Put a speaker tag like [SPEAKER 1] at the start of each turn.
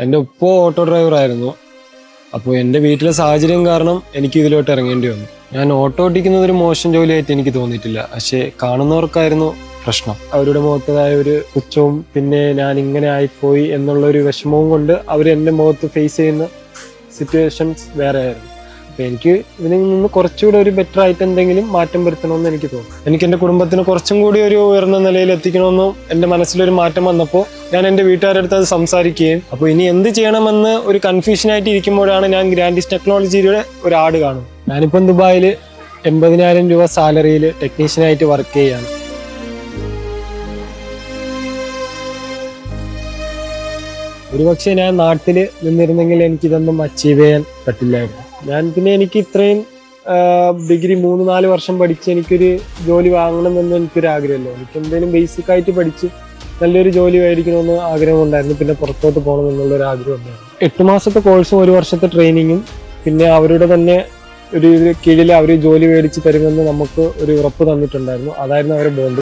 [SPEAKER 1] എൻ്റെ ഉപ്പ auto driver ആയിരുന്നു. അപ്പോൾ എൻ്റെ വീട്ടിലെ സാഹചര്യം കാരണം എനിക്ക് ഇതിലോട്ട് ഇറങ്ങേണ്ടി വന്നു. ഞാൻ ഓട്ടോ ഓടിക്കുന്നത് ഒരു മോശം ജോലിയായിട്ട് എനിക്ക് തോന്നിയിട്ടില്ല. പക്ഷേ കാണുന്നവർക്കായിരുന്നു പ്രശ്നം. അവരുടെ മുഖത്തതായ ഒരു പുച്ഛവും പിന്നെ ഞാൻ ഇങ്ങനെ ആയിപ്പോയി എന്നുള്ള ഒരു വിഷമവും കൊണ്ട് അവർ എൻ്റെ മുഖത്ത് ഫേസ് ചെയ്യുന്ന സിറ്റുവേഷൻസ് വേറെ ആയിരുന്നു. അപ്പോൾ എനിക്ക് ഇതിൽ നിന്ന് കുറച്ചുകൂടെ ഒരു ബെറ്റർ ആയിട്ട് എന്തെങ്കിലും മാറ്റം വരുത്തണമെന്ന് എനിക്ക് തോന്നുന്നു. എനിക്ക് എൻ്റെ കുടുംബത്തിന് കുറച്ചും കൂടി ഒരു ഉയർന്ന നിലയിൽ എത്തിക്കണമെന്നും എൻ്റെ മനസ്സിലൊരു മാറ്റം വന്നപ്പോൾ ഞാൻ എൻ്റെ വീട്ടുകാരുടെ അടുത്ത് അത് സംസാരിക്കുകയും അപ്പോൾ ഇനി എന്ത് ചെയ്യണമെന്ന് ഒരു കൺഫ്യൂഷനായിട്ട് ഇരിക്കുമ്പോഴാണ് ഞാൻ ഗ്രാൻഡിസ് ടെക്നോളജിയുടെ ഒരു ആഡ് കാണും. ഞാനിപ്പം ദുബായിൽ 80,000 രൂപ സാലറിയിൽ ടെക്നീഷ്യനായിട്ട് വർക്ക് ചെയ്യുകയാണ്. ഒരുപക്ഷെ ഞാൻ നാട്ടിൽ നിന്നിരുന്നെങ്കിൽ എനിക്കിതൊന്നും അച്ചീവ് ചെയ്യാൻ പറ്റില്ലായിരുന്നു. എനിക്ക് ഇത്രയും ഡിഗ്രി 3-4 വർഷം പഠിച്ച് എനിക്കൊരു ജോലി വാങ്ങണമെന്ന് എനിക്കൊരു ആഗ്രഹമല്ലോ. എനിക്ക് എന്തെങ്കിലും ബേസിക് ആയിട്ട് പഠിച്ച് നല്ലൊരു ജോലി മേടിക്കണമെന്ന് ആഗ്രഹമുണ്ടായിരുന്നു. പിന്നെ പുറത്തോട്ട് പോകണമെന്നുള്ളൊരു ആഗ്രഹം ഉണ്ടായിരുന്നു. 8 മാസത്തെ കോഴ്സും 1 വർഷത്തെ ട്രെയിനിങ്ങും പിന്നെ അവരുടെ തന്നെ ഒരു കീഴിൽ അവർ ജോലി മേടിച്ച് തരുമെന്ന് നമുക്ക് ഒരു ഉറപ്പ് തന്നിട്ടുണ്ടായിരുന്നു. അതായിരുന്നു അവരുടെ ബോണ്ട്.